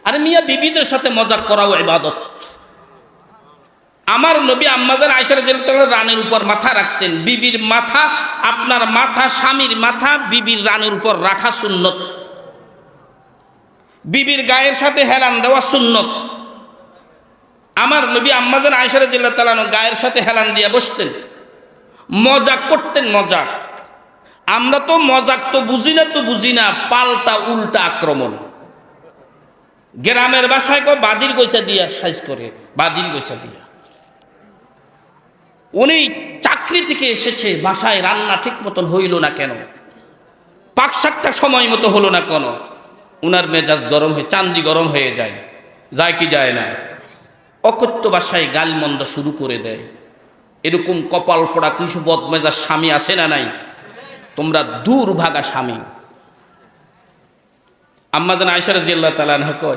আরে মিয়া, বিবিদের সাথে মজাক করাও ইবাদত। আমার নবী আম্মাজান আয়েশা রাদিয়াল্লাহু তাআলা রানের উপর মাথা রাখছেন। বিবির মাথা, আপনার মাথা, স্বামীর মাথা বিবির রানের উপর রাখা সুন্নত। বিবির গায়ের সাথে হেলান দেওয়া সুন্নত। আমার নবী আম্মাজান আয়েশা রাদিয়াল্লাহু তাআলা গায়ের সাথে হেলান দিয়ে বসতেন, মজাক করতেন। মজাক, আমরা তো মজাক তো বুঝি না, পাল্টা উল্টা আক্রমণ। গ্রামের বাসায় কো বাদির গইসা দিয়া সাইজ করে, বাদির গইসা দিয়া। উনি চাকরি থেকে এসেছে, বাসায় রান্না ঠিক মতন হইল না কেন, পাকশাকটা সময় মতো হলো না কেন, উনার মেজাজ গরম হয়ে, চান্দি গরম হয়ে যায়। যায় কি যায় না? অকথ্য বাসায় গালমন্দ শুরু করে দেয়। এরকম কপাল পোড়া কিছু বদমেজাজ স্বামী আছে না নাই? তোমরা দুর্ভাগা স্বামী। আম্মাজান আয়েশা রাদিয়াল্লাহু তাআলা আনহা কয়,